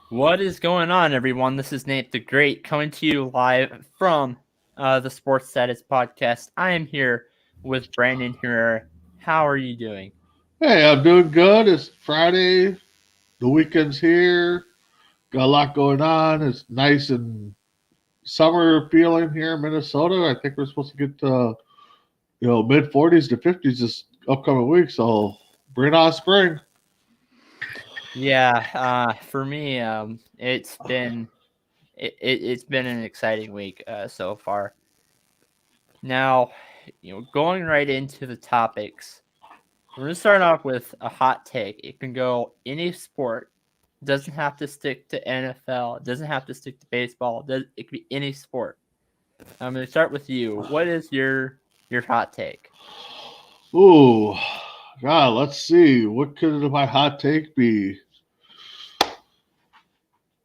What is going on, everyone? This is Nate the Great coming to you live from the Sports Status Podcast. I am here with Brandon here. How are you doing? Hey, I'm doing good. It's Friday. The weekend's here. Got a lot going on. It's nice and summer feeling here in Minnesota. I think we're supposed to get to mid 40s to 50s this upcoming week. So bring on spring. Yeah, for me, it's been an exciting week so far. Now, going right into the topics, we're gonna start off with a hot take. It can go any sport. It doesn't have to stick to NFL. It doesn't have to stick to baseball. It could be any sport. I'm going to start with you. What is your hot take? Ooh, God, let's see. What could my hot take be?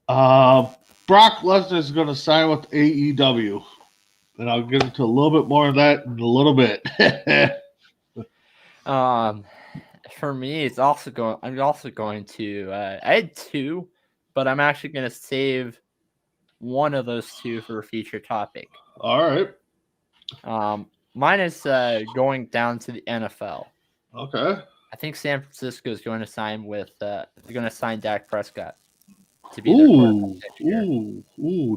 Uh, Brock Lesnar is going to sign with AEW, and I'll get into a little bit more of that in a little bit. Um, for me, it's also going. I'm also going to. I had two, but I'm actually going to save one of those two for a future topic. All right. Mine is going down to the NFL. Okay. I think San Francisco is going to sign with. They're going to sign Dak Prescott to be their quarterback Ooh, next year. ooh,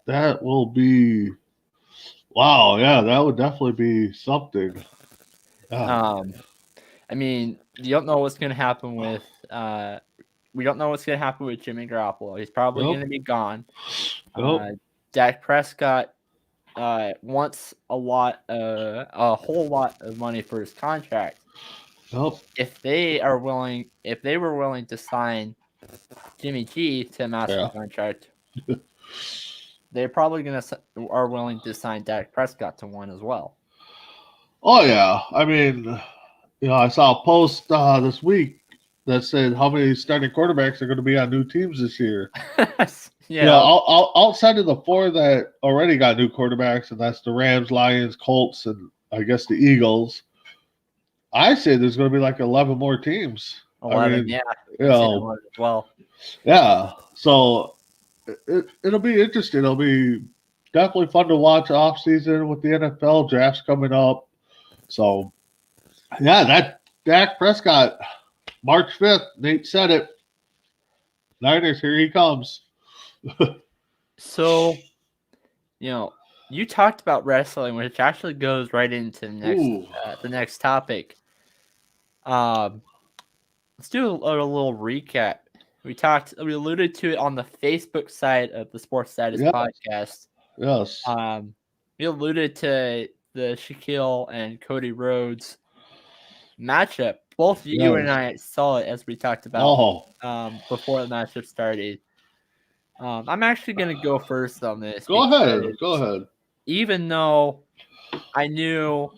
that will be wow. Yeah, that would definitely be something. Yeah. Um, I mean, you don't know what's going to happen with. We don't know what's going to happen with Jimmy Garoppolo. He's probably going Yep. to be gone. Yep. Dak Prescott wants a whole lot of money for his contract. Yep. If they were willing to sign Jimmy G to a massive Yeah. contract, they're probably are willing to sign Dak Prescott to one as well. Oh yeah. I mean, I saw a post this week that said how many starting quarterbacks are going to be on new teams this year. Yeah, Outside of the four that already got new quarterbacks, and that's the Rams, Lions, Colts, and I guess the Eagles. I say there's going to be like 11 more teams. I 11. mean, Yeah, you I'm saying know, 11 as well. yeah. So it'll be interesting. It'll be definitely fun to watch off season with the NFL drafts coming up. So yeah, that Dak Prescott, March 5th, Nate said it. Niners, here he comes. So, you talked about wrestling, which actually goes right into Ooh, the next topic. Um, let's do a little recap. We alluded to it on the Facebook side of the Sports Status yes, podcast. yes. Um, we alluded to the Shaquille and Cody Rhodes matchup. Both you and Yes. I saw it as we talked about Oh, before the matchup started. I'm actually going to go first on this go ahead. Go because ahead. even though I knew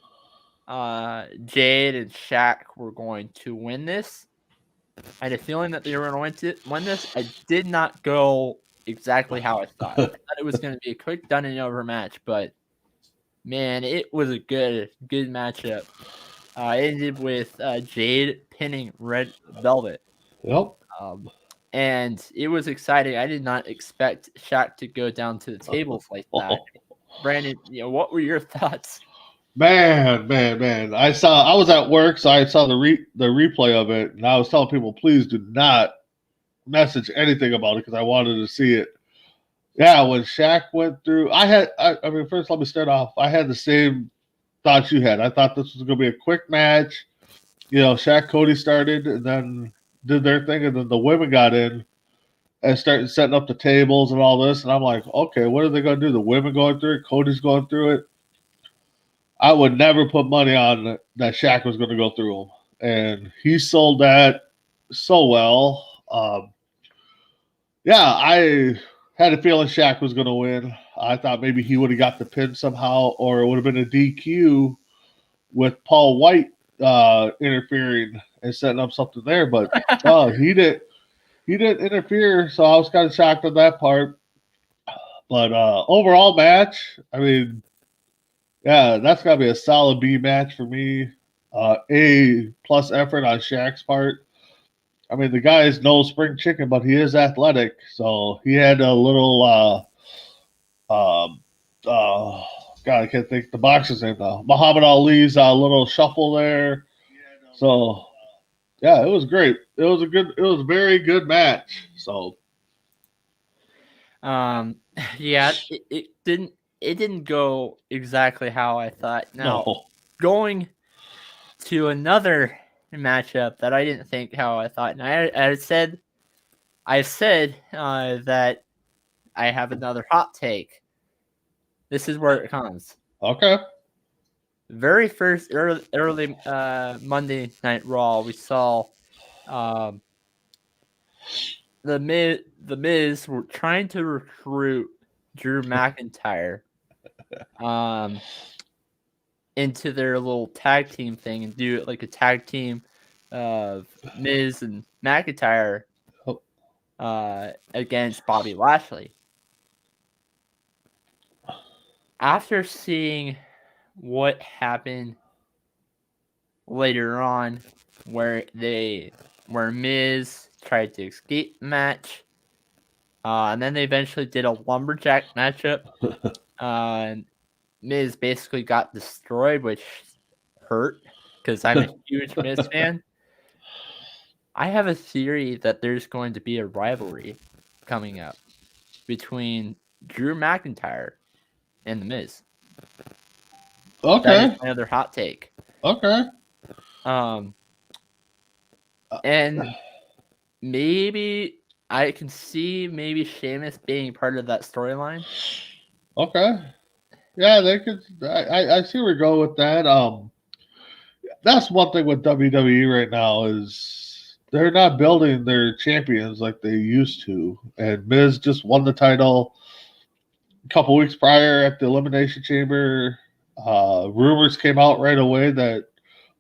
Jade and Shaq were going to win this, I had a feeling that they were going to win this. I did not go exactly how I thought. I thought it was going to be a quick done and over match, but man, it was a good matchup. It ended with Jade pinning Red Velvet. Yep. Um, and it was exciting. I did not expect Shaq to go down to the tables like that. Brandon, what were your thoughts? Man. I was at work, so I saw the replay of it, and I was telling people, please do not message anything about it because I wanted to see it. Yeah, when Shaq went through, I mean, first let me start off. I had the same thoughts you had. I thought this was going to be a quick match. Shaq Cody started and then did their thing, and then the women got in and started setting up the tables and all this. And I'm like, okay, what are they going to do? The women going through it, Cody's going through it. I would never put money on that Shaq was going to go through them, and he sold that so well. Yeah, I had a feeling Shaq was going to win. I thought maybe he would have got the pin somehow, or it would have been a DQ with Paul White interfering and setting up something there. But he did. He didn't interfere, so I was kind of shocked on that part. But overall match, I mean, yeah, that's got to be a solid B match for me. A plus effort on Shaq's part. I mean, the guy is no spring chicken, but he is athletic. So he had a little, God, I can't think the boxer's name now. Muhammad Ali's little shuffle there. So yeah, it was great. It was a very good match. So Yeah, it didn't go exactly how I thought. Now, no, going to another matchup that I didn't think how I thought, and I said that I have another hot take. This is where it comes. okay, Very first early Monday Night Raw, we saw um, the Miz were trying to recruit Drew McIntyre um, into their little tag team thing and do it like a tag team of Miz and McIntyre against Bobby Lashley. After seeing what happened later on, where Miz tried to escape the match, and then they eventually did a lumberjack matchup. And Miz basically got destroyed, which hurt because I'm a huge Miz fan. I have a theory that there's going to be a rivalry coming up between Drew McIntyre and The Miz. That is okay, my other hot take. okay. And maybe I can see maybe Sheamus being part of that storyline. Okay. Yeah, they could. I see where we go with that. That's one thing with WWE right now is they're not building their champions like they used to. And Miz just won the title a couple weeks prior at the Elimination Chamber. Rumors came out right away that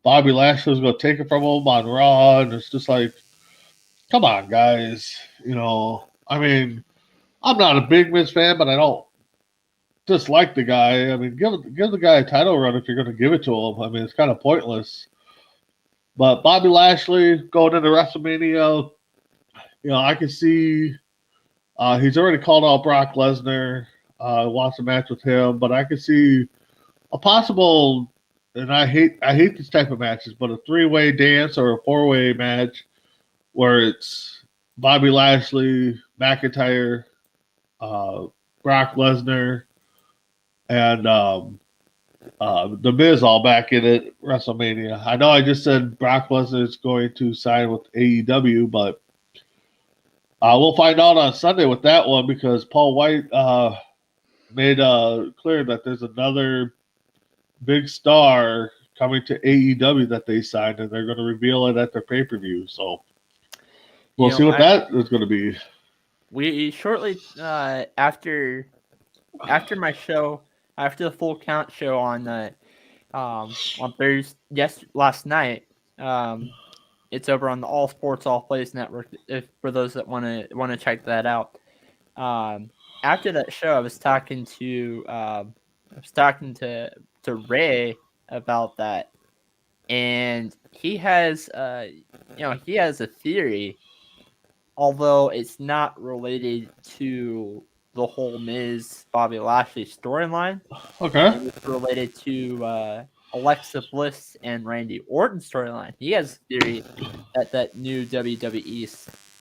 Bobby Lashley was going to take it from him on Raw, and it's just like, come on, guys. I mean, I'm not a big Miz fan, but I don't dislike the guy. I mean, give the guy a title run if you're going to give it to him. I mean, it's kind of pointless. But Bobby Lashley going into WrestleMania, I can see he's already called out Brock Lesnar. Wants a match with him, but I can see a possible. And I hate these type of matches, but a 3-way dance or a 4-way match where it's Bobby Lashley, McIntyre, Brock Lesnar, and the Miz all back in it WrestleMania. I know I just said Brock Lesnar is going to sign with AEW, but we'll find out on Sunday with that one because Paul White made clear that there's another big star coming to AEW that they signed, and they're going to reveal it at their pay-per-view. So we'll see what that is going to be. We shortly after my show, after the Full Count show on Thursday, last night. It's over on the All Sports All Plays Network. If for those that want to check that out. After that show, I was talking to Ray about that, and he has he has a theory, although it's not related to the whole Miz Bobby Lashley storyline. Okay. It's related to Alexa Bliss and Randy Orton storyline. He has a theory that new WWE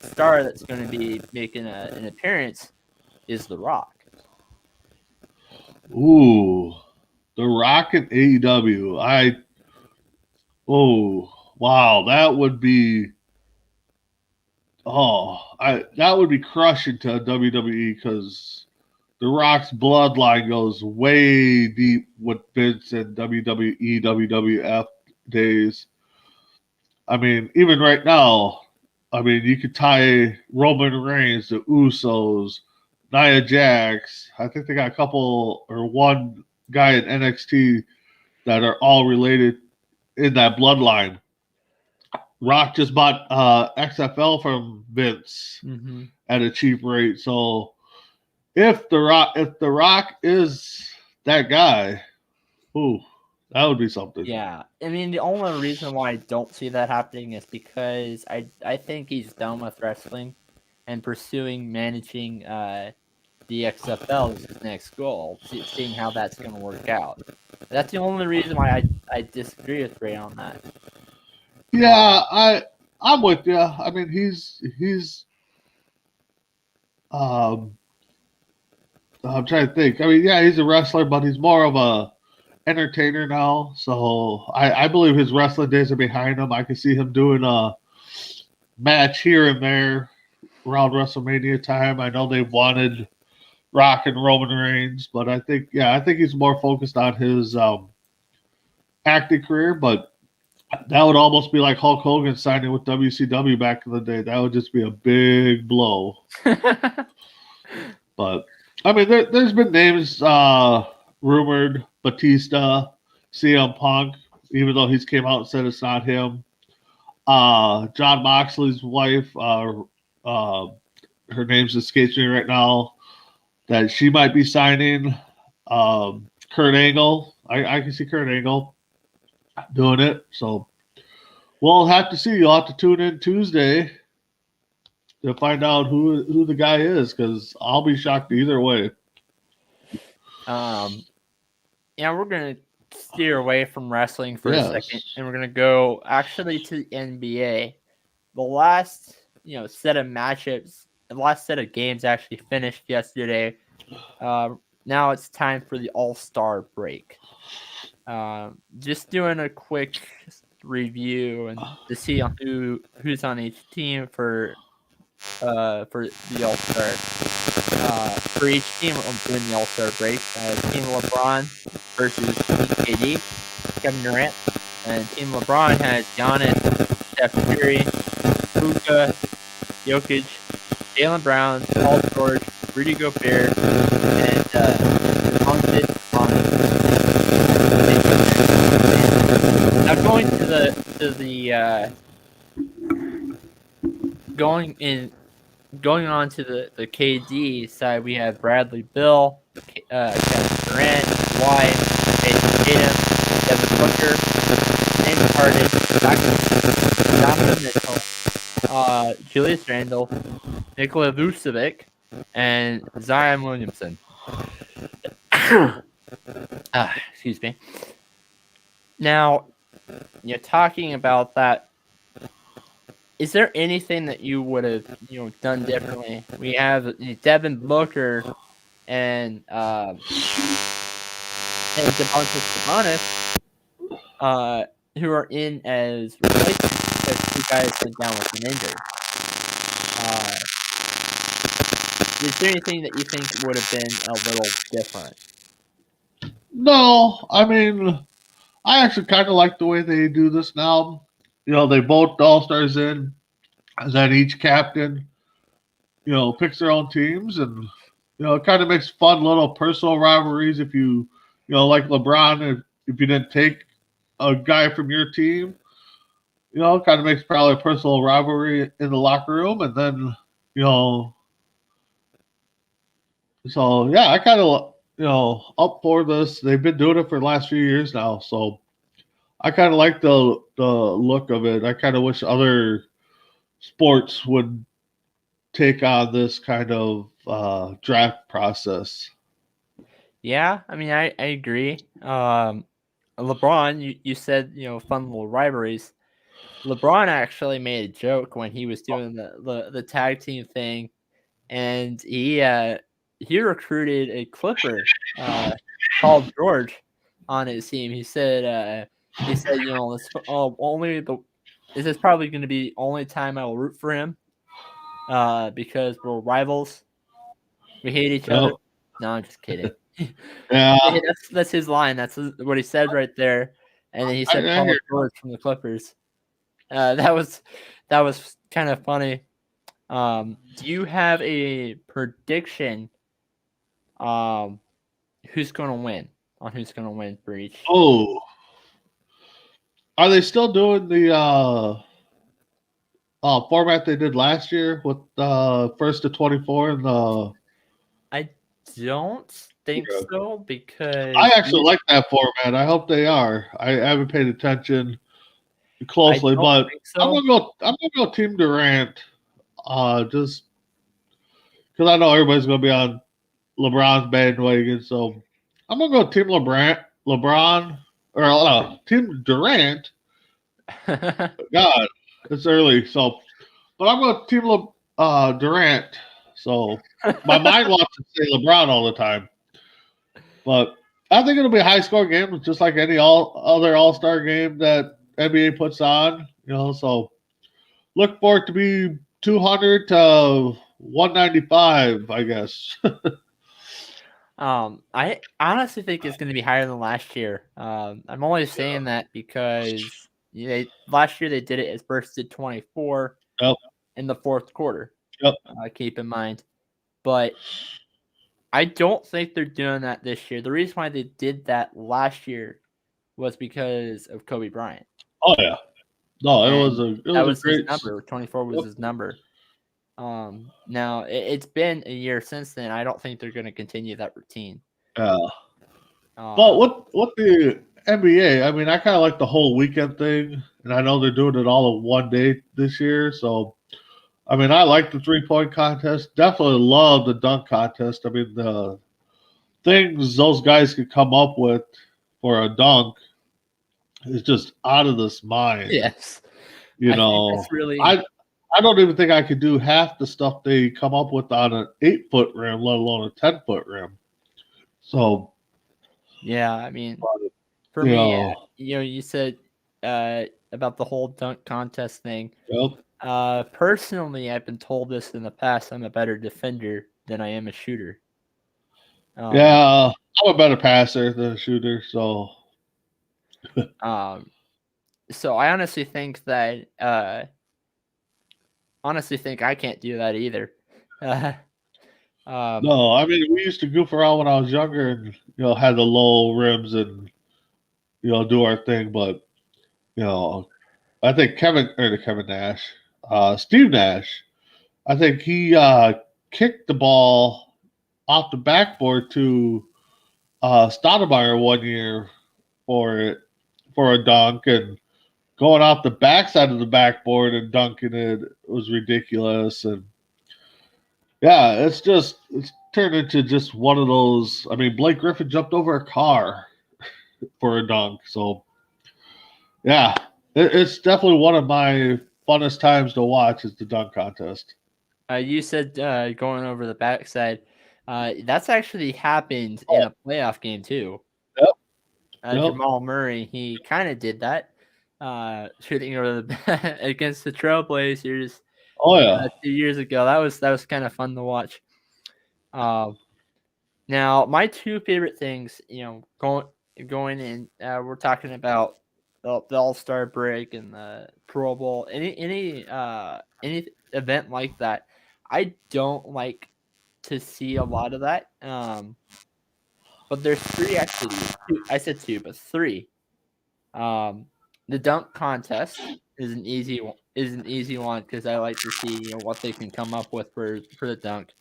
star that's going to be making an appearance is The Rock. Ooh, The Rock and AEW. Wow, that would be that would be crushing to WWE because The Rock's bloodline goes way deep with Vince and WWE, WWF days. I mean, even right now, I mean, you could tie Roman Reigns, the Usos, Nia Jax. I think they got a couple or one guy in NXT that are all related in that bloodline. Rock just bought XFL from Vince at a cheap rate. So if the Rock is that guy, That would be something. Yeah, I mean, the only reason why I don't see that happening is because I think he's done with wrestling and pursuing managing the XFL is his next goal, seeing how that's going to work out. That's the only reason why I disagree with Ray on that. Yeah, I'm with you. I mean, he's um I'm trying to think. I mean, yeah, he's a wrestler, but he's more of a entertainer now. So I believe his wrestling days are behind him. I can see him doing a match here and there around WrestleMania time. I know they've wanted Rock and Roman Reigns, but I think he's more focused on his acting career. But that would almost be like Hulk Hogan signing with WCW back in the day. That would just be a big blow. But I mean, there's been names rumored: Batista, CM Punk, even though he's came out and said it's not him. John Moxley's wife, her name's escapes me right now, that she might be signing. Kurt Angle, I can see Kurt Angle doing it. So we'll have to see. You'll have to tune in Tuesday to find out who the guy is, because I'll be shocked either way. Yeah, we're gonna steer away from wrestling for a Yes. second, and we're gonna go actually to the NBA. The last set of matchups, the last set of games actually finished yesterday. Now it's time for the All-Star break. Just doing a quick review and to see on who's on each team for the All-Star. For each team doing the All-Star break, Team LeBron versus Team KD, Kevin Durant, and Team LeBron has Giannis, Steph Curry, Luka, Jokic, Jalen Brown, Paul George, Rudy Gobert, and Domantas Sabonis. Now going on to the KD side, we have Bradley Beal, Kevin Durant, Kawhi, Jason Tatum, Devin Booker, James Harden, Donovan Mitchell, Julius Randle, Nikola Vucevic, and Zion Williamson. Excuse me. Now, you're talking about that. Is there anything that you would have done differently? We have Devin Booker and Domantas Sabonis, who are in as replacements because two guys went down with an injury. Is there anything that you think would have been a little different? No, I mean, I actually kind of like the way they do this now. They vote the All Stars in, and then each captain, picks their own teams, and it kind of makes fun little personal rivalries. If like LeBron, if you didn't take a guy from your team, it kind of makes probably a personal rivalry in the locker room, and then so yeah, I kind of up for this. They've been doing it for the last few years now, so I kind of like the look of it. I kind of wish other sports would take on this kind of draft process. Yeah, I mean, I agree. LeBron, you said fun little rivalries. LeBron actually made a joke when he was doing the tag team thing, and he recruited a Clipper called George on his team. He said this is probably going to be the only time I will root for him because we're rivals. We hate each other. No, I'm just kidding. Yeah, that's his line. That's what he said right there. And then he said Paul George from the Clippers. That was kind of funny. Do you have a prediction? Who's going to win? On who's going to win for each? Oh, are they still doing the format they did last year with first to 24 and the? I don't think Yeah. so because I actually like that format. I hope they are. I haven't paid attention closely, don't but think I'm so. gonna go. I'm gonna go Team Durant. Just because I know everybody's gonna be on LeBron's bandwagon, so I'm gonna go Team LeBron, or Team Durant. God, it's early, so but I'm going to Team Durant. So my mind wants to say LeBron all the time, but I think it'll be a high score game, just like any other All Star game that NBA puts on. So look for it to be 200 to 195, I guess. I honestly think it's going to be higher than last year. I'm only saying that because last year they did it as bursted 24 Yep. in the fourth quarter. Yep. Keep in mind, but I don't think they're doing that this year. The reason why they did that last year was because of Kobe Bryant. Oh yeah. No, it was That a was his great. number. 24 was Yep. his number. Now it's been a year since then. I don't think they're going to continue that routine. Yeah. But what the NBA? I mean, I kind of like the whole weekend thing, and I know they're doing it all in one day this year. So, I mean, I like the 3-point contest. Definitely love the dunk contest. I mean, the things those guys could come up with for a dunk is just out of this mind. Yes, You I think know, that's really. I don't even think I could do half the stuff they come up with on an 8-foot rim, let alone a 10-foot rim. So, Yeah, I mean, for you me, know, you said about the whole dunk contest thing. yep. Personally, I've been told this in the past. I'm a better defender than I am a shooter. Yeah, I'm a better passer than a shooter, so So I honestly think that I can't do that either. no. I mean, we used to goof around when I was younger, and had the low rims and do our thing. But I think Kevin Nash, Steve Nash, I think he kicked the ball off the backboard to Stoudemire one year for a dunk, and going off the backside of the backboard and dunking it was ridiculous. And yeah, it's turned into just one of those. I mean, Blake Griffin jumped over a car for a dunk. So yeah, it's definitely one of my funnest times to watch is the dunk contest. You said going over the backside. That's actually happened in Oh, a playoff game too. yep, yep. Jamal Murray, he kind of did that, shooting over the against the Trailblazers Oh yeah. 2 years ago. That was kind of fun to watch. Now my two favorite things, going in, we're talking about the All-Star break and the Pro Bowl. Any event like that, I don't like to see a lot of that. But there's three activities. I said two, but three. The dunk contest is an easy one. Because I like to see what they can come up with for the dunk.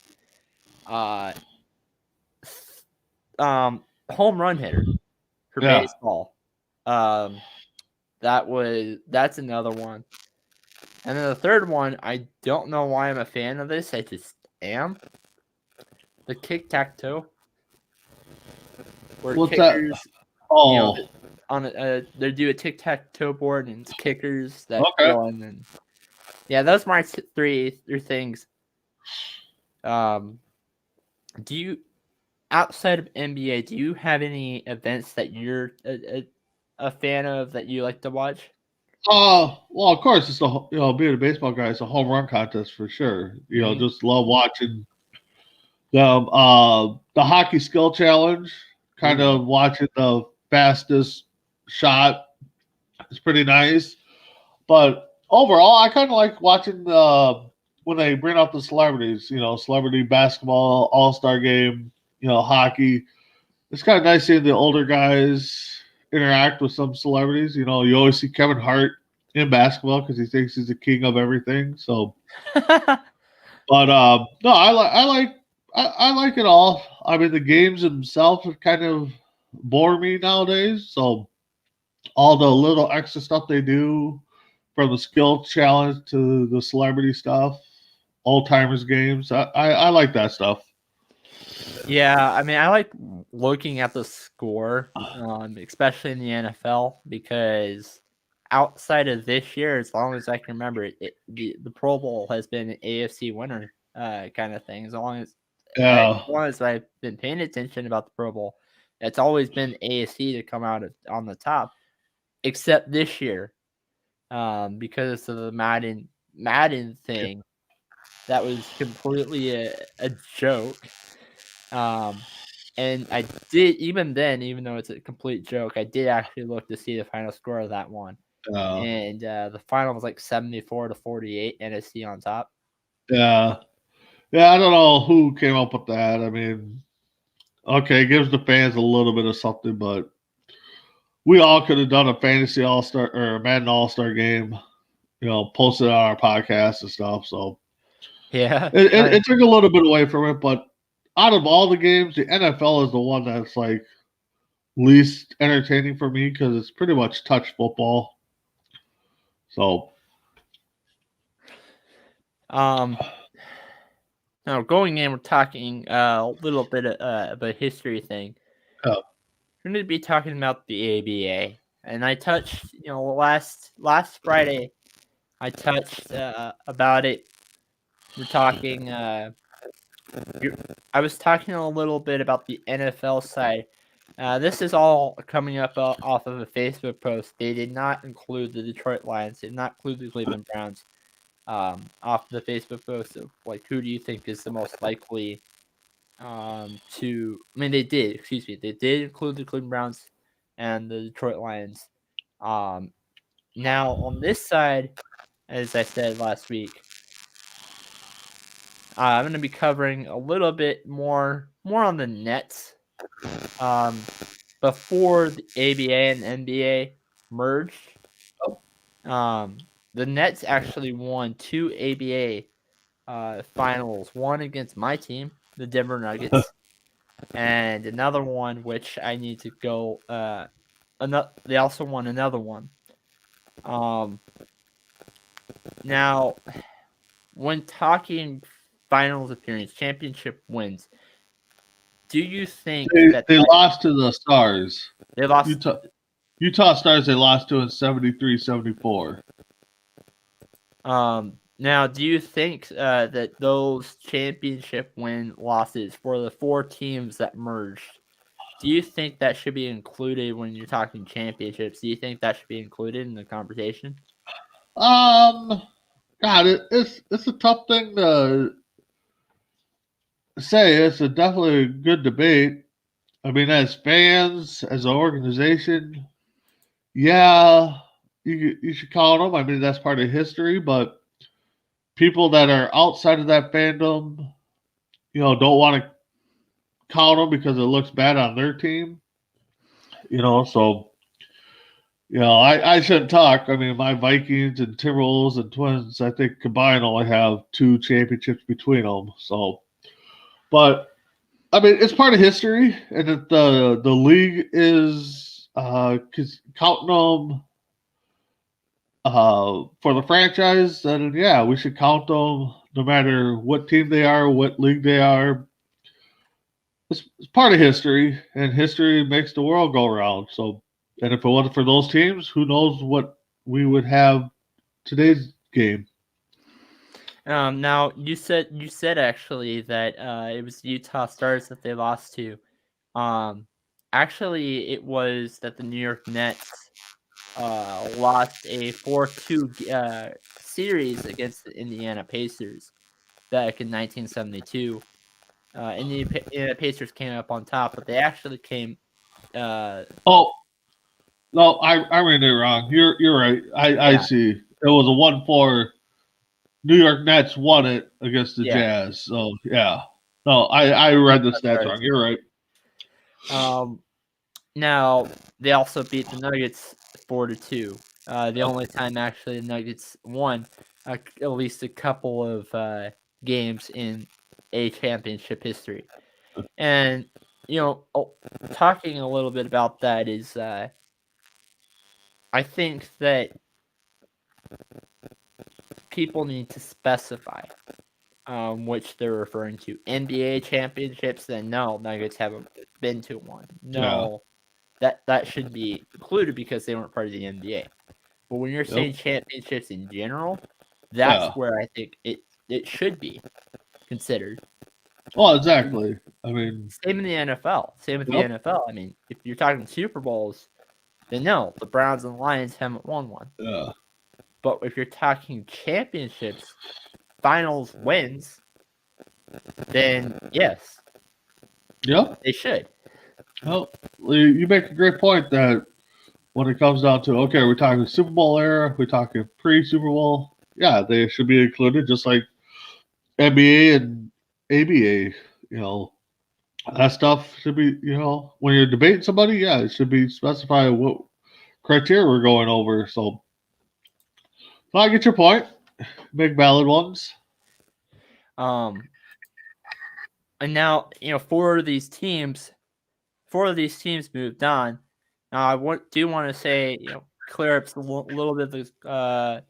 Home run hitter for Yeah. baseball. That's another one. And then the third one, I don't know why I'm a fan of this. I just am. The tic-tac-toe. Where What's kickers, that? Oh, they do a tic-tac-toe board and it's kickers that okay. go in. And yeah, those are my three things. Do you, outside of NBA, do you have any events that you're a fan of that you like to watch? Well, of course, it's being a baseball guy, it's a home run contest for sure. Mhm. Just love watching the hockey skill challenge. Kind Ooh. of watching the fastest shot. It's pretty nice. But overall, I kind of like watching when they bring out the celebrities. Celebrity basketball, All Star game. Hockey. It's kind of nice seeing the older guys interact with some celebrities. You always see Kevin Hart in basketball because he thinks he's the king of everything. So, but no, I I like it all. I mean, the games themselves have kind of bore me nowadays. So all the little extra stuff they do, from the skill challenge to the celebrity stuff, old timers games, I like that stuff. Yeah, I mean, I like looking at the score, especially in the NFL, because outside of this year, as long as I can remember, the Pro Bowl has been an AFC winner, kind of thing. Yeah, As long as I've been paying attention about the Pro Bowl, it's always been AFC to come out on the top, except this year, because of the Madden thing. That was completely a joke. And I did, even then, even though it's a complete joke, I did actually look to see the final score of that one. yeah, And the final was like 74-48, NSC on top. yeah, yeah. I don't know who came up with that. I mean, okay, it gives the fans a little bit of something, but we all could have done a fantasy all star or a Madden all star game. Posted on our podcast and stuff. So Yeah. it took a little bit away from it, but out of all the games, the NFL is the one that's like least entertaining for me because it's pretty much touch football. So, Now going in, we're talking a little bit of a history thing. yeah. We're going to be talking about the ABA, and I touched, last Friday, I touched about it. We're talking. I was talking a little bit about the NFL side. This is all coming up off of a Facebook post. They did not include the Detroit Lions. They did not include the Cleveland Browns. Off the Facebook post of like, who do you think is the most likely to? I mean, they did. Excuse me. They did include the Cleveland Browns and the Detroit Lions. Um, Now on this side, as I said last week, I'm going to be covering a little bit more on the Nets. Before the ABA and NBA merged, the Nets actually won 2 ABA finals. One against my team, the Denver Nuggets, and another one which I need to go. They also won another one. Now, when talking finals appearance, championship wins, do you think that They lost to the Stars. they lost? Utah Stars, they lost to in 73-74. Now, do you think that those championship win losses for the 4 teams that merged, do you think that should be included when you're talking championships? Do you think that should be included in the conversation? God, it's a tough thing to say. It's a definitely good debate. I mean, as fans, as an organization, yeah, you should count them. I mean, that's part of history. But people that are outside of that fandom, don't want to count them because it looks bad on their team. So I shouldn't talk. I mean, my Vikings and Timberwolves and Twins, I think combined only have 2 championships between them. So, but I mean, it's part of history, and if the league is cause counting them for the franchise, then yeah, we should count them no matter what team they are, what league they are. It's part of history, and history makes the world go around. So, and if it wasn't for those teams, who knows what we would have today's game. Now you said actually that it was the Utah Stars that they lost to. Actually, it was that the New York Nets lost a 4-2 series against the Indiana Pacers back in 1972. Indiana Pacers came up on top, but they actually came. Oh no, I read it wrong. You're right. I see. It was a 1-4. New York Nets won it against the Jazz. So yeah. No, I read the stats wrong. You're right. Now they also beat the Nuggets 4-2. The only time actually the Nuggets won at least a couple of games in a championship history. And talking a little bit about that is, I think that people need to specify which they're referring to. NBA championships, then no, Nuggets haven't been to one. No, that should be included because they weren't part of the NBA. But when you're saying championships in general, that's where I think it should be considered. Well, exactly. I mean, same in the NFL. Same with the NFL. I mean, if you're talking Super Bowls, then no, the Browns and Lions haven't won one. Yeah. But if you're talking championships, finals wins, then yes. Yep. They should. Well, you make a great point that when it comes down to, okay, we're talking Super Bowl era, we're talking pre-Super Bowl, yeah, they should be included just like NBA and ABA, that stuff should be, when you're debating somebody, yeah, it should be specified what criteria we're going over. So I get your point. Big valid ones. And now, four of these teams moved on. Now, I do want to say, clear up a little bit of the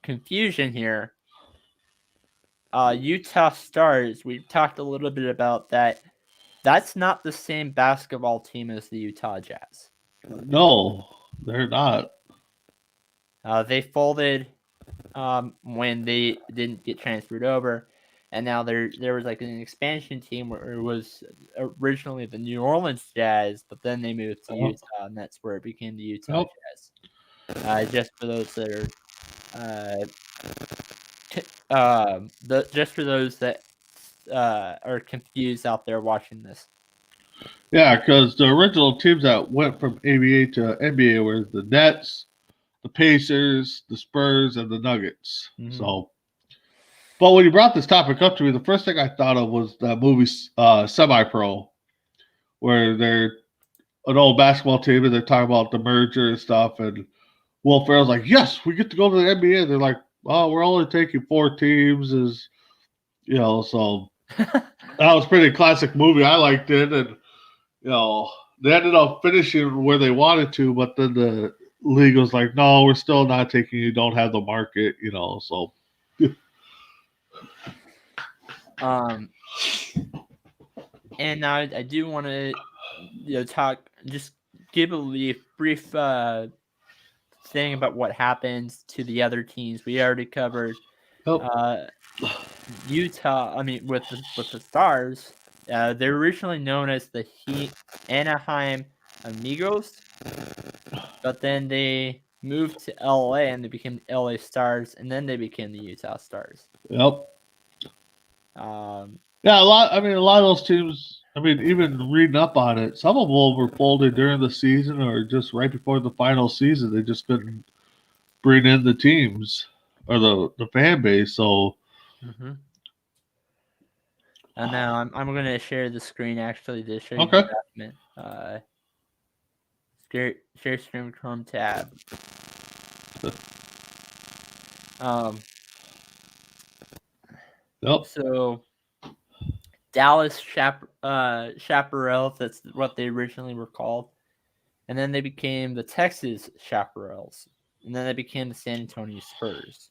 confusion here. Utah Stars, we talked a little bit about that. That's not the same basketball team as the Utah Jazz. No, they're not. They folded when they didn't get transferred over. And now there was like an expansion team where it was originally the New Orleans Jazz, but then they moved to Utah, and that's where it became the Utah Jazz. Just for those that are, just for those that are confused out there watching this. Yeah, because the original teams that went from ABA to NBA were the Nets, the Pacers, the Spurs, and the Nuggets. Mm-hmm. So. But when you brought this topic up to me, the first thing I thought of was that movie Semi-Pro, where they're an old basketball team and they're talking about the merger and stuff. And Will Ferrell's like, yes, we get to go to the NBA. They're like, oh, we're only taking 4 teams. So that was a pretty classic movie. I liked it. And, they ended up finishing where they wanted to, but then the league was like, no, we're still not taking you. Don't have the market, so. And now I do want to, just give a brief thing about what happens to the other teams. We already covered Utah. I mean, with the Stars, they're originally known as the Anaheim Amigos, but then they moved to LA and they became the LA Stars, and then they became the Utah Stars. Yep. Yeah, a lot of those teams, even reading up on it, some of them were folded during the season or just right before the final season. They just couldn't bring in the teams or the fan base. So, and now I'm going to share the screen actually to show you the document. Share screen Chrome tab. Yep. So Dallas Chaparrals, that's what they originally were called. And then they became the Texas Chaparrals. And then they became the San Antonio Spurs.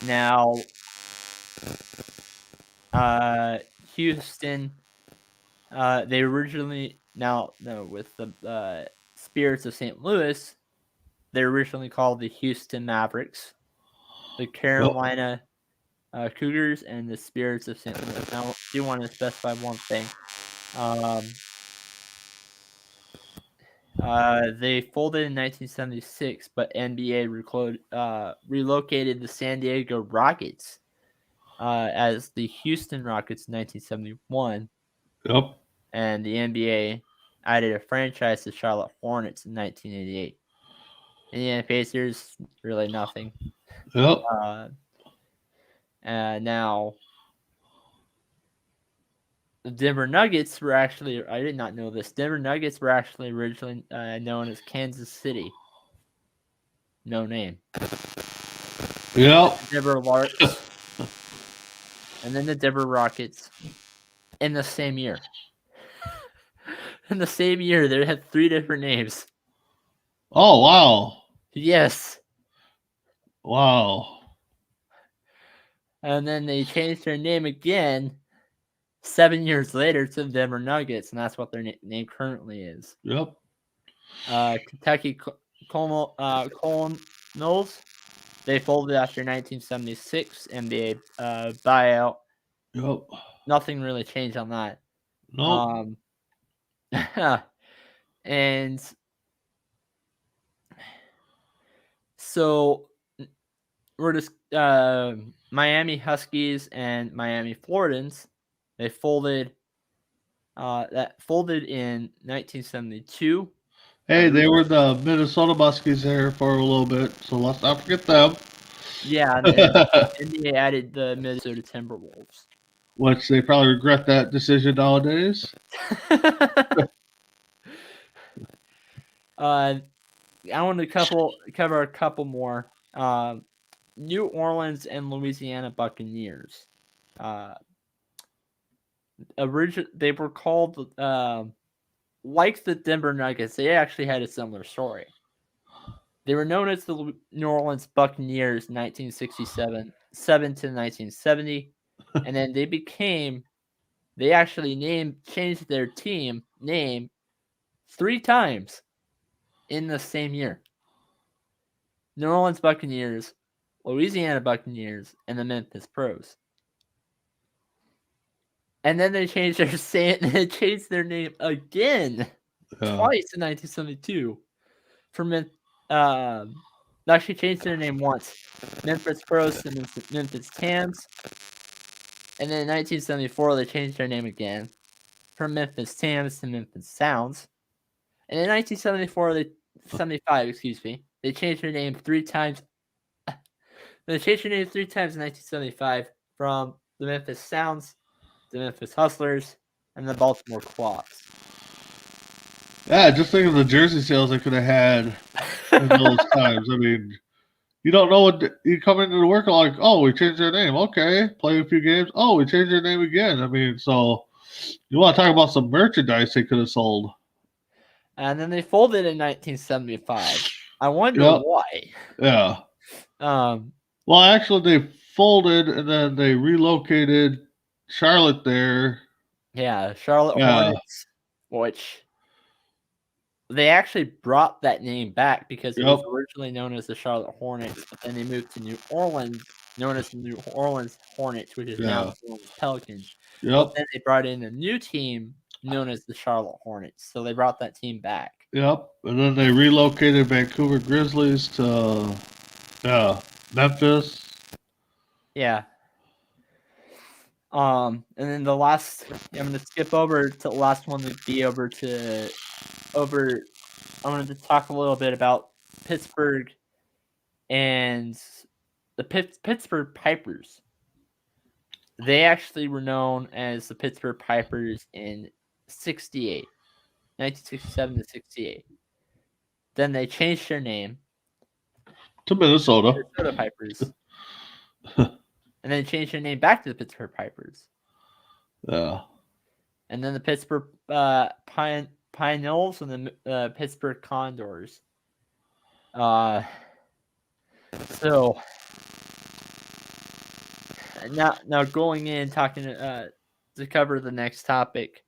Now, Houston, they originally, with the Spirits of St. Louis, they're originally called the Houston Mavericks, the Carolina Cougars, and the Spirits of St. Louis. Now, I do want to specify one thing. They folded in 1976, but NBA relocated the San Diego Rockets as the Houston Rockets in 1971. Yep. And the NBA added a franchise to Charlotte Hornets in 1988. Indiana Pacers, really nothing. Yep. Now, the Denver Nuggets were actually, I did not know this, Denver Nuggets were actually originally known as Kansas City. No name. Yep. Denver Larks. and then the Denver Rockets in the same year. In the same year, they had 3 different names. Oh, wow. Yes. Wow. And then they changed their name again 7 years later to the Denver Nuggets, and that's what their name currently is. Yep. Kentucky Colonels, they folded after 1976 NBA buyout. Yep. Nothing really changed on that. Nope. And so we're just Miami Huskies and Miami Floridians. They folded. That folded in 1972. Hey, they were the Minnesota Muskies there for a little bit, so let's not forget them. Yeah, and then NBA added the Minnesota Timberwolves. Which they probably regret that decision nowadays. I want to cover a couple more. New Orleans and Louisiana Buccaneers. They were called like the Denver Nuggets. They actually had a similar story. They were known as the New Orleans Buccaneers 1967 7 to 1970, and then they actually changed their team name 3 times in the same year. New Orleans Buccaneers, Louisiana Buccaneers, and the Memphis Pros. And then they changed their name again twice in 1972 actually changed their name once. Memphis Pros to Memphis Tams. And then in 1974, they changed their name again from Memphis Tams to Memphis Sounds. And in 1975, they changed their name 3 times. They changed their name 3 times in 1975 from the Memphis Sounds, the Memphis Hustlers, and the Baltimore Claws. Yeah, just think of the jersey sales they could have had in those times. I mean, you don't know what you come into the work like. Oh, we changed their name. Okay, play a few games. Oh, we changed their name again. I mean, so you want to talk about some merchandise they could have sold. And then they folded in 1975. I wonder why. Yeah. Well, actually, they folded and then they relocated Charlotte there. Yeah, Charlotte Hornets, which they actually brought that name back because it was originally known as the Charlotte Hornets, but then they moved to New Orleans, known as the New Orleans Hornets, which is now the New Orleans Pelicans. But then they brought in a new team known as the Charlotte Hornets, so they brought that team back. Yep, and then they relocated Vancouver Grizzlies to Memphis. Yeah. And then the last, I'm going to skip over to the last one to be I wanted to talk a little bit about Pittsburgh and the Pittsburgh Pipers. They actually were known as the Pittsburgh Pipers in 1967 to 68. Then they changed their name to Minnesota Pipers. And then changed their name back to the Pittsburgh Pipers. Yeah. And then the Pittsburgh Pioneers and the Pittsburgh Condors. So now going in talking to cover the next topic.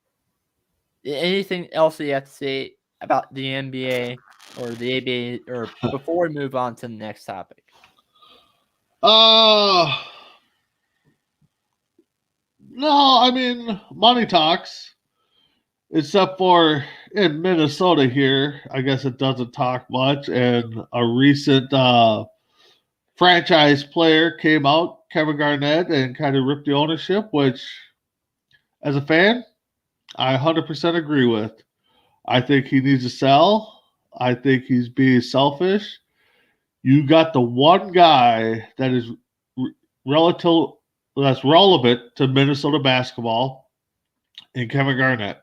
Anything else that you have to say about the NBA or the ABA, or before we move on to the next topic? No, I mean, money talks. Except for in Minnesota here, I guess it doesn't talk much. And a recent franchise player came out, Kevin Garnett, and kind of ripped the ownership, which, as a fan, I 100% agree with. I think he needs to sell. I think he's being selfish. You got the one guy that is that's relevant to Minnesota basketball in Kevin Garnett.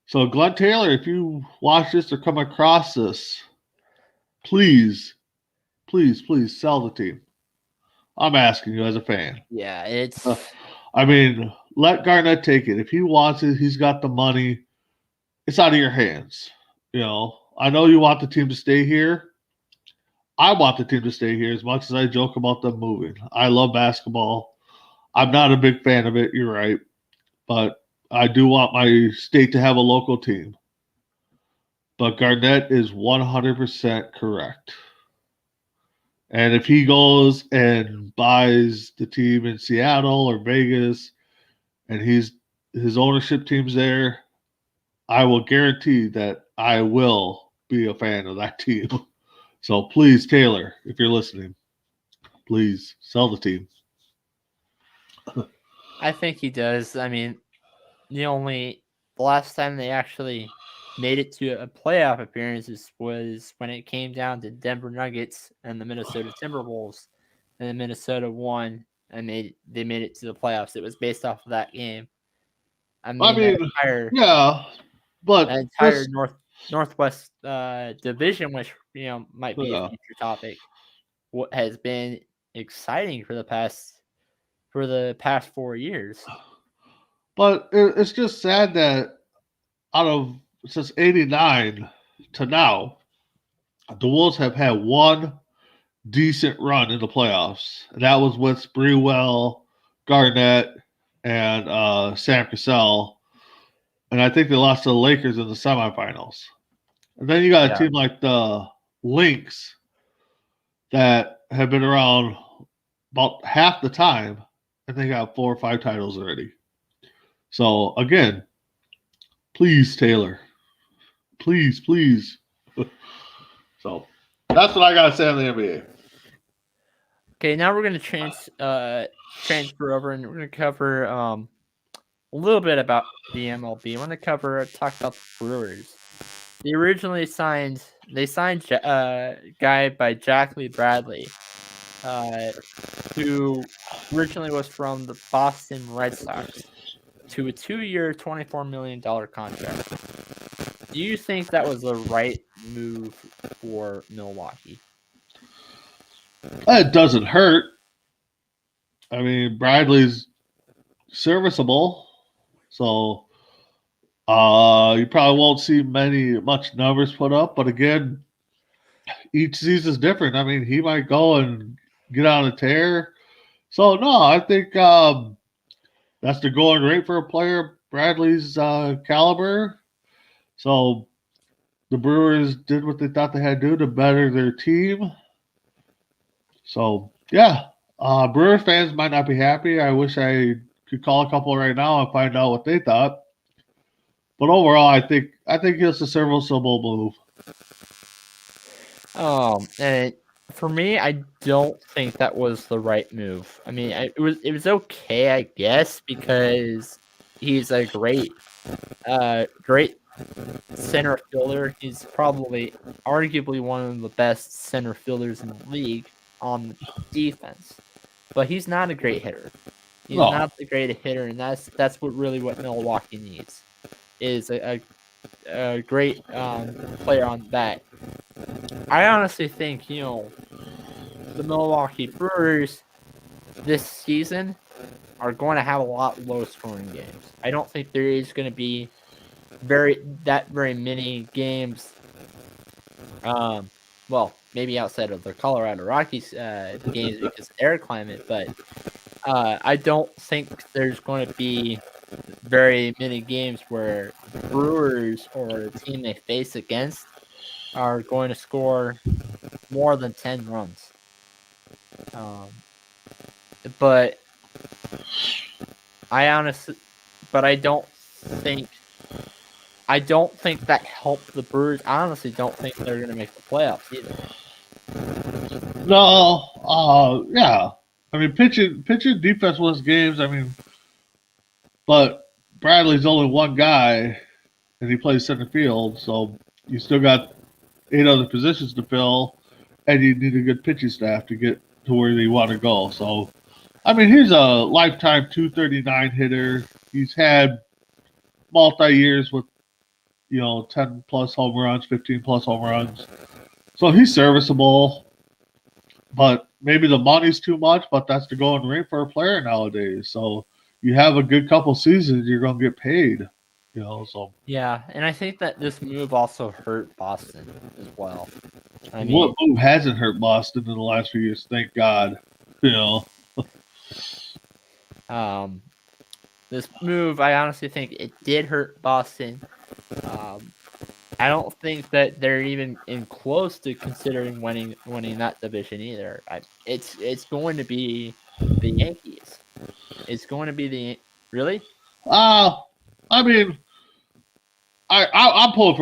So, Glenn Taylor, if you watch this or come across this, please, please, please sell the team. I'm asking you as a fan. Yeah, it's I mean, let Garnett take it. If he wants it, he's got the money. It's out of your hands. I know you want the team to stay here. I want the team to stay here as much as I joke about them moving. I love basketball. I'm not a big fan of it, you're right. But I do want my state to have a local team. But Garnett is 100% correct. And if he goes and buys the team in Seattle or Vegas and his ownership team's there, I will guarantee that I will be a fan of that team. So please, Taylor, if you're listening, please sell the team. I think he does. I mean, the last time they actually made it to a playoff appearances was when it came down to Denver Nuggets and the Minnesota Timberwolves, and then Minnesota won and they made it to the playoffs. It was based off of that game. I mean, yeah, but that entire Northwest division, which might be a yeah. future topic, what has been exciting for the past 4 years. But it's just sad that since '89 to now, the Wolves have had one decent run in the playoffs, and that was with Sprewell, Garnett, and Sam Cassell. And I think they lost to the Lakers in the semifinals. And then you got a team like the Lynx that have been around about half the time, and they got 4 or 5 titles already. So again, please, Taylor, please. So that's what I gotta say on the NBA. Okay, now we're gonna transfer over, and we're gonna cover a little bit about the MLB. I want to talk about the Brewers. They signed a guy by Jack Lee Bradley, who originally was from the Boston Red Sox, to a 2-year, $24 million contract. Do you think that was the right move for Milwaukee? It doesn't hurt. I mean, Bradley's serviceable, so you probably won't see much numbers put up. But again, each season is different. I mean, he might go and get on a tear. So no, I think that's the going rate for a player Bradley's caliber. So the Brewers did what they thought they had to do to better their team. So yeah, Brewers fans might not be happy. I wish I could call a couple right now and find out what they thought. But overall, I think it's a serviceable move. And for me, I don't think that was the right move. I mean, it was okay, I guess, because he's a great center fielder. He's arguably one of the best center fielders in the league on defense, but he's not a great hitter. He's not a great hitter, and that's what Milwaukee needs is a great player on the bat. I honestly think the Milwaukee Brewers this season are going to have a lot low scoring games. I don't think there is going to be very many games. Well, maybe outside of the Colorado Rockies games because of air climate, but I don't think there's going to be very many games where Brewers or the team they face against are going to score more than 10 runs. But I don't think that helped the Brewers. I honestly don't think they're going to make the playoffs either. No, yeah. I mean, pitching defense wins games. I mean, but Bradley's only one guy, and he plays center field, so you still got 8 other positions to fill, and you need a good pitching staff to get to where you want to go. So, I mean, he's a lifetime 239 hitter. He's had multi-years with 10 plus home runs, 15 plus home runs. So he's serviceable. But maybe the money's too much, but that's the going rate for a player nowadays. So you have a good couple seasons, you're going to get paid. So Yeah, and I think that this move also hurt Boston as well. I what mean, move hasn't hurt Boston in the last few years? Thank God. You know, um, this move, I honestly think it did hurt Boston. I don't think that they're even in close to considering winning that division either. It's going to be the Yankees. It's going to be the really. uh I mean, I'm pulling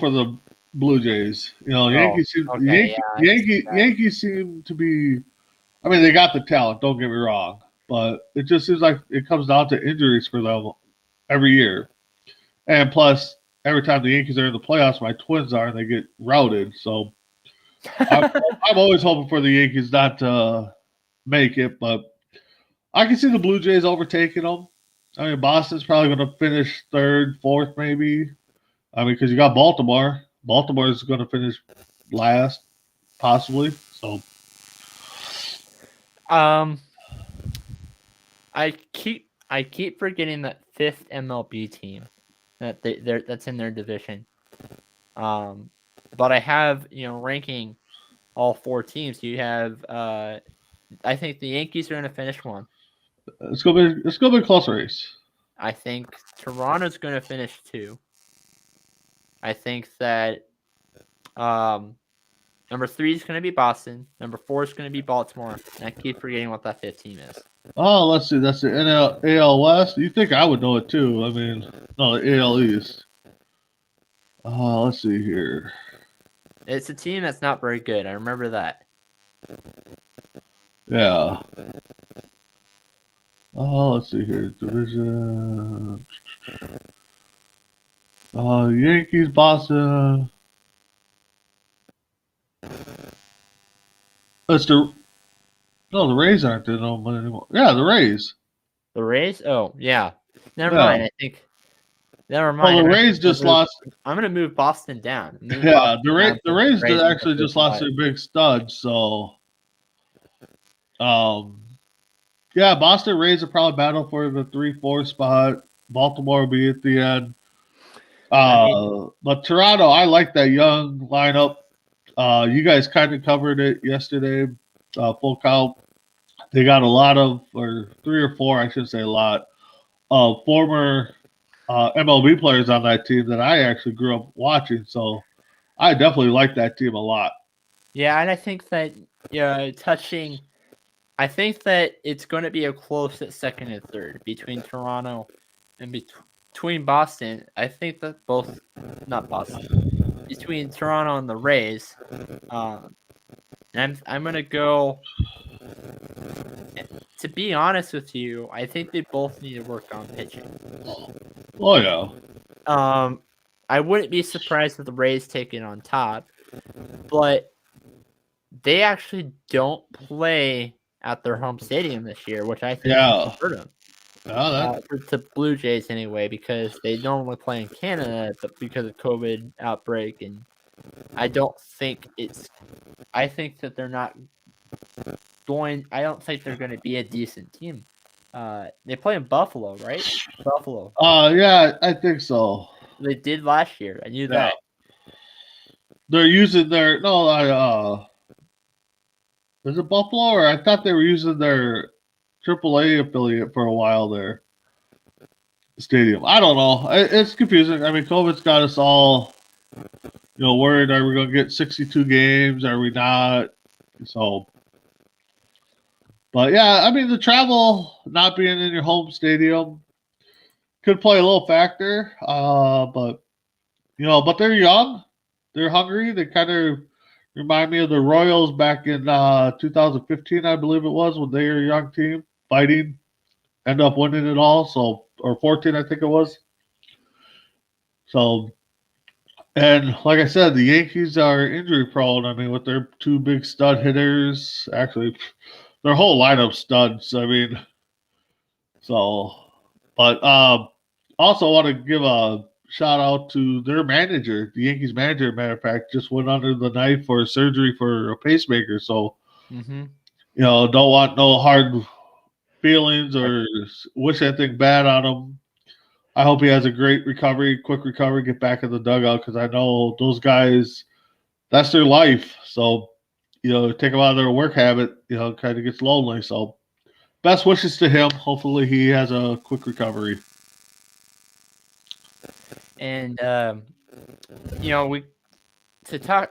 for the Blue Jays. Oh, okay, yeah, I can see that. Yankees seem to be. I mean, they got the talent. Don't get me wrong, but it just seems like it comes down to injuries for them every year. And plus, every time the Yankees are in the playoffs, my Twins are, and they get routed. So I'm, I'm always hoping for the Yankees not to make it, but I can see the Blue Jays overtaking them. I mean, Boston's probably going to finish third, fourth, maybe. I mean, because you got Baltimore. Baltimore is going to finish last, possibly. So, um, I keep forgetting that fifth MLB team that's in their division. But I have ranking all four teams. You have I think the Yankees are going to finish one. it's gonna be a close race. I think Toronto's going to finish two. I think that um, number 3 is going to be Boston. Number 4 is going to be Baltimore. And I keep forgetting what that fifth team is. Oh, let's see. That's the AL West. You think I would know it too? I mean, no, the AL East. Let's see here. It's a team that's not very good. I remember that. Yeah. Let's see here. Division. Yankees, Boston. That's the the Rays aren't there no more anymore. Yeah, the Rays. The Rays? Oh, yeah. Never Yeah. mind. I think. Never Well, mind. the Rays just lost. I'm gonna move Boston down. Yeah, the Rays Rays actually just lost their big stud. So, yeah, Boston Rays are probably battle for the 3-4 spot. Baltimore will be at the end. But Toronto, I like that young lineup. You guys kind of covered it yesterday. Full count. They got a lot of, or 3 or 4, I should say a lot, of former MLB players on that team that I actually grew up watching. So I definitely like that team a lot. Yeah, and I think that I think that it's going to be a close at second and third between Toronto and between Boston. I think that not Boston, between Toronto and the Rays. And I'm gonna go. To be honest with you, I think they both need to work on pitching. Oh yeah. I wouldn't be surprised if the Rays take it on top, but they actually don't play at their home stadium this year, which I think will hurt them. The Blue Jays anyway, because they normally play in Canada, but because of COVID outbreak, and I don't think I think that they're not going. I don't think they're going to be a decent team. They play in Buffalo, right? Buffalo. Yeah, I think so. They did last year. I knew that. They're using their is it Buffalo, or I thought they were using their AAA affiliate for a while there. Stadium. I don't know. It's confusing. I mean, COVID's got us all, worried. Are we going to get 62 games? Are we not? So, but yeah, I mean, the travel not being in your home stadium could play a little factor. But they're young, they're hungry. They kind of remind me of the Royals back in 2015, I believe it was, when they were a young team fighting, end up winning it all. So, or 14, I think it was. So, and like I said, the Yankees are injury prone. I mean, with their 2 big stud hitters, actually, their whole lineup studs. I mean, so, but also want to give a shout out to their manager, the Yankees manager. Matter of fact, just went under the knife for surgery for a pacemaker. So Mm-hmm. Don't want no hard feelings or wish anything bad on him. I hope he has a great recovery, quick recovery, get back in the dugout because I know those guys, that's their life. So, take them out of their work habit, kind of gets lonely. So, best wishes to him. Hopefully, he has a quick recovery. And we to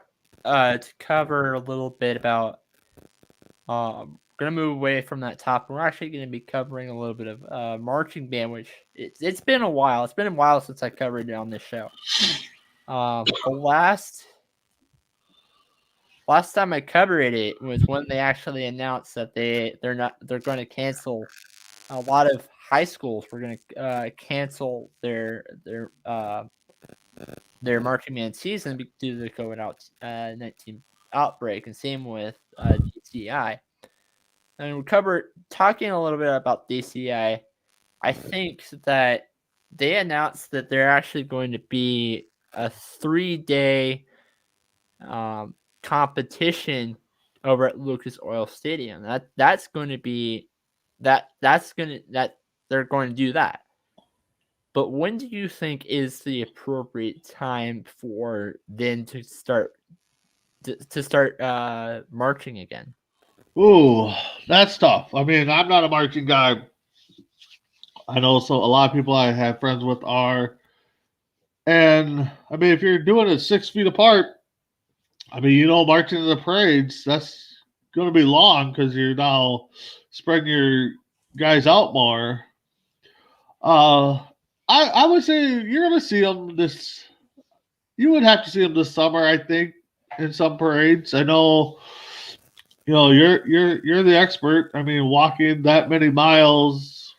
cover a little bit about gonna move away from that topic. We're actually gonna be covering a little bit of marching band, which it's been a while. It's been a while since I covered it on this show. The last time I covered it was when they actually announced that they're going to cancel a lot of high schools. We're going to cancel their marching band season due to the COVID-19 outbreak, and same with DCI. And we covered talking a little bit about DCI. I think that they announced that they're actually going to be a 3-day competition over at Lucas Oil Stadium. That's going to be that they're going to do that. But when do you think is the appropriate time for them to start marching again? Ooh, that's tough. I mean, I'm not a marching guy. I know a lot of people I have friends with are. And I mean, if you're doing it 6 feet apart, I mean, marching in the parades, that's going to be long because you're now spreading your guys out more. Uh, I would say you're going to see them this. You would have to see them this summer, I think, in some parades. I know, you're the expert. I mean, walking that many miles,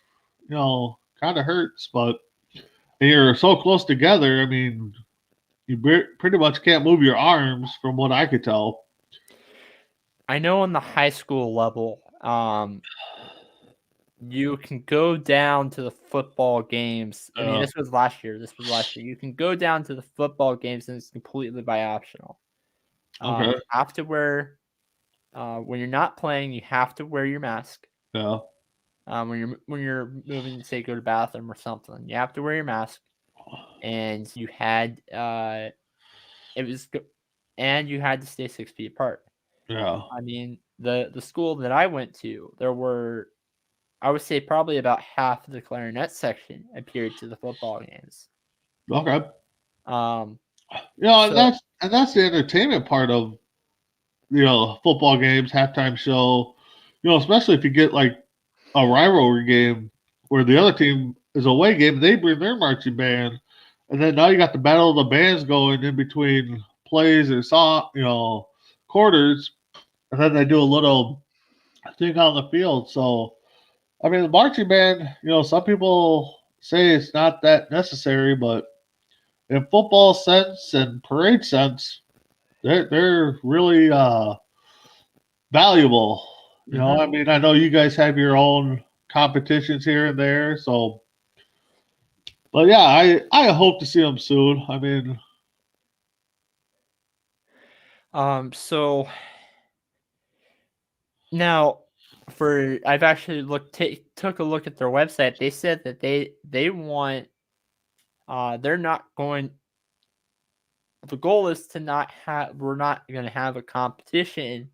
kind of hurts, but you're so close together. I mean, you pretty much can't move your arms, from what I could tell. I know on the high school level, you can go down to the football games. I mean, this was last year. You can go down to the football games, and it's completely by optional. Okay. You have to wear when you're not playing. You have to wear your mask. Yeah. When you're moving to say go to bathroom or something, you have to wear your mask. And you had and you had to stay 6 feet apart. Yeah. I mean, the school that I went to, there were, I would say, probably about half of the clarinet section appeared to the football games. Okay. Um, And so that's the entertainment part of football games, halftime show. Especially if you get like a rivalry game where the other team is a away game, they bring their marching band, and then now you got the battle of the bands going in between plays and quarters, and then they do a little thing on the field. So I mean, the marching band, some people say it's not that necessary, but in football sense and parade sense, they're really valuable. I mean, I know you guys have your own competitions here and there, so but yeah, I hope to see them soon. I mean, so now I've actually took a look at their website. They said that they want they're not going. The goal is to not have. We're not going to have a competition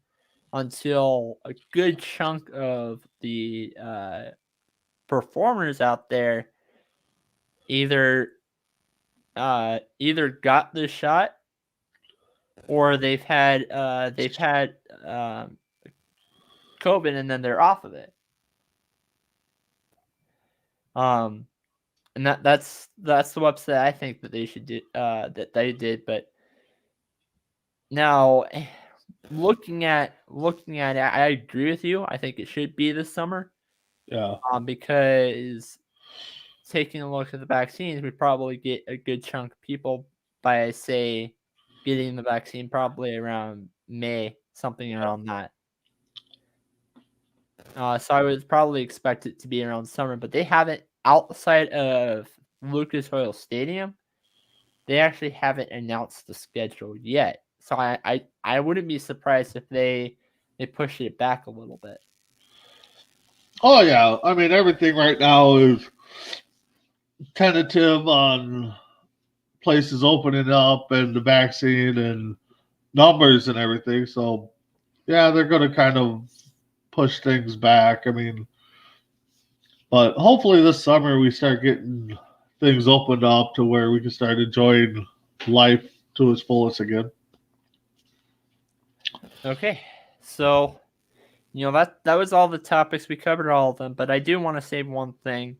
until a good chunk of the performers out there either got the shot or they've had COVID and then they're off of it. And that's the website I think that they should do that they did. But now looking at it, I agree with you. I think it should be this summer. yeah, Because taking a look at the vaccines, we probably get a good chunk of people by, say, getting the vaccine probably around May, something around that. So I would probably expect it to be around summer, but they haven't, outside of Lucas Oil Stadium, they actually haven't announced the schedule yet. So I wouldn't be surprised if they pushed it back a little bit. Oh yeah, I mean everything right now is tentative on places opening up and the vaccine and numbers and everything. So yeah, they're going to kind of push things back. I mean, but hopefully this summer we start getting things opened up to where we can start enjoying life to its fullest again. Okay, so that was all the topics. We covered all of them, but I do want to say one thing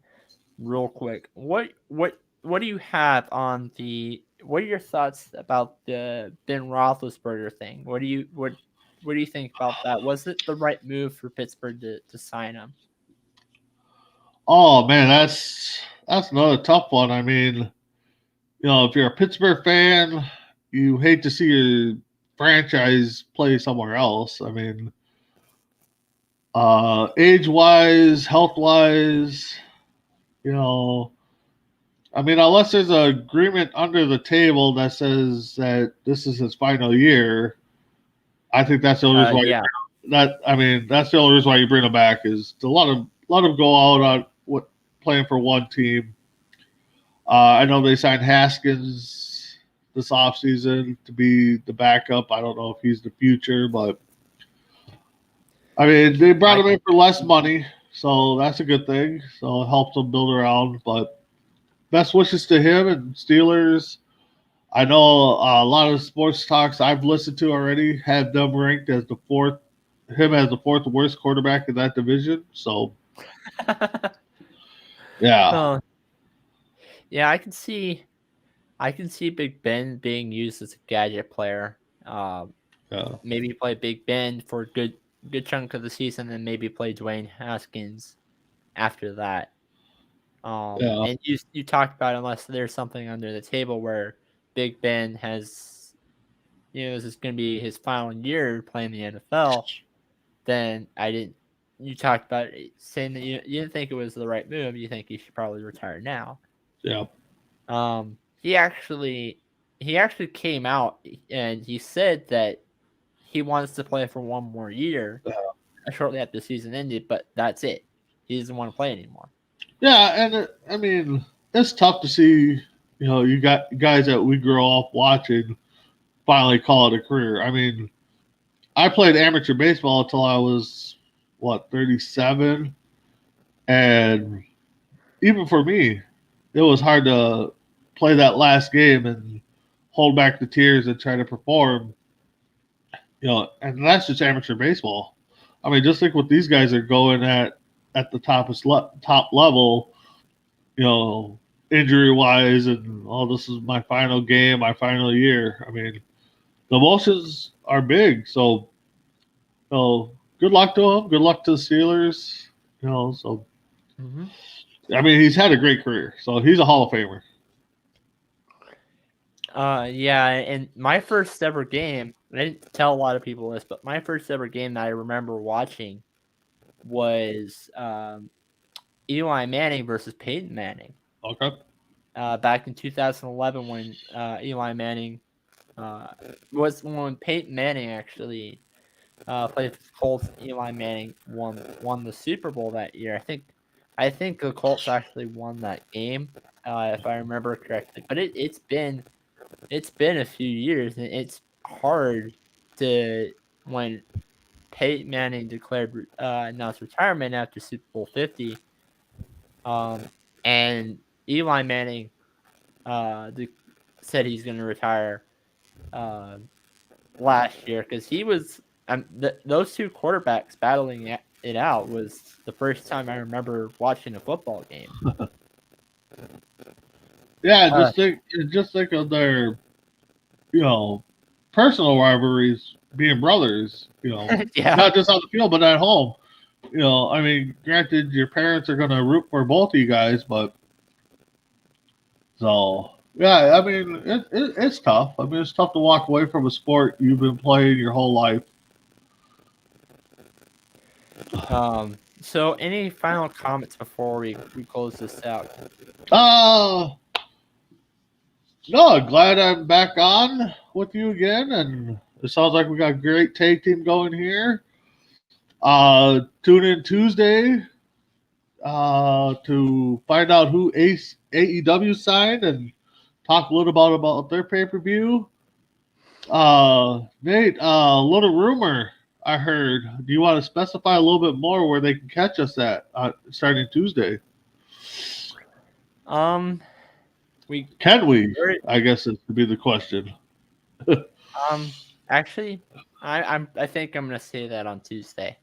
real quick. What do you have on the? What are your thoughts about the Ben Roethlisberger thing? What do you think about that? Was it the right move for Pittsburgh to sign him? Oh man, that's another tough one. I mean, if you're a Pittsburgh fan, you hate to see your franchise play somewhere else. I mean, age wise, health wise, you know, I mean, unless there's an agreement under the table that says that this is his final year, I think that's the only reason why Yeah. that's the only reason why you bring him back is to let him go out on what playing for one team. I know they signed Haskins this offseason to be the backup. I don't know if he's the future, but I mean, they brought him in for less money, so that's a good thing. So it helps them build around. But best wishes to him and Steelers. I know a lot of sports talks I've listened to already had them ranked as the fourth worst quarterback in that division. So, yeah. Yeah, I can see Big Ben being used as a gadget player. Yeah. Maybe play Big Ben for a good chunk of the season, and maybe play Dwayne Haskins after that. Yeah. And you talked about unless there's something under the table where Big Ben has, this is going to be his final year playing the NFL, then I didn't. You talked about saying that you didn't think it was the right move. You think he should probably retire now. Yeah. He actually came out and he said that he wants to play for one more year shortly after the season ended, but that's it. He doesn't want to play anymore. Yeah, and I mean, it's tough to see, you got guys that we grow up watching finally call it a career. I mean, I played amateur baseball until I was 37, and even for me, it was hard to play that last game and hold back the tears and try to perform. And that's just amateur baseball. I mean, just think what these guys are going at the top level. Injury wise, and this is my final game, my final year. I mean, the emotions are big. So, good luck to him. Good luck to the Steelers. So I mean, he's had a great career, so he's a Hall of Famer. Yeah, and my first ever game, I didn't tell a lot of people this, but my first ever game that I remember watching was Eli Manning versus Peyton Manning. Okay. Back in 2011 when Eli Manning was when Peyton Manning actually played for the Colts. Eli Manning won the Super Bowl that year. I think the Colts actually won that game, if I remember correctly. But it's been a few years, and it's hard to when Peyton Manning declared announced retirement after Super Bowl 50, and Eli Manning said he's going to retire last year because he was those two quarterbacks battling it out was the first time I remember watching a football game. Yeah, just think of their, personal rivalries being brothers. Yeah. Not just on the field, but at home. I mean, granted, your parents are going to root for both of you guys, but so yeah, I mean, it's tough. I mean, it's tough to walk away from a sport you've been playing your whole life. So any final comments before we close this out? No, glad I'm back on with you again, and it sounds like we got a great tag team going here. Tune in Tuesday to find out who AEW signed and talk a little about their pay per view. Nate, a little rumor I heard. Do you want to specify a little bit more where they can catch us at starting Tuesday? We Can we? very I guess it would be the question. actually, I think I'm gonna say that on Tuesday.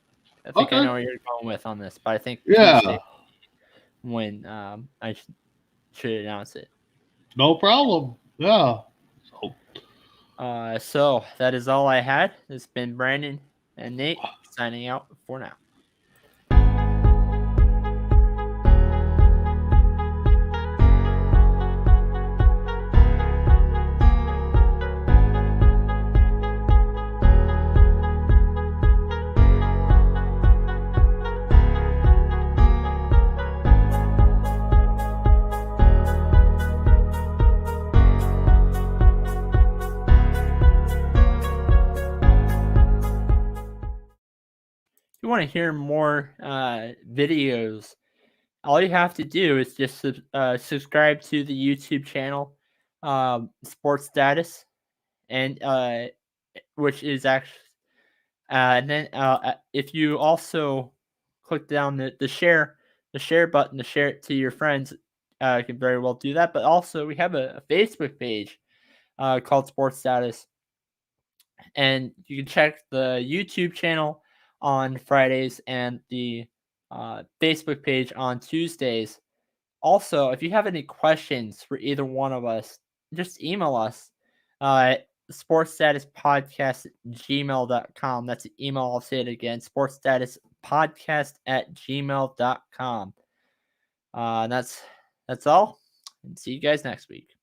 I think I Okay. know where you're going with on this, but I think Yeah, Tuesday when I should announce it. no problem. Yeah. So, So that is all I had. It's been Brandon and Nate signing out for now. If you want to hear more videos, all you have to do is just subscribe to the YouTube channel, Sports Status, and which is actually, and then if you also click down the share button to share it to your friends, you can very well do that. But also, we have a Facebook page called Sports Status, and you can check the YouTube channel on Fridays and the Facebook page on Tuesdays. Also, if you have any questions for either one of us, just email us sportsstatuspodcast@gmail.com. That's the email. I'll say it again, sportsstatuspodcast@gmail.com. That's all. And see you guys next week.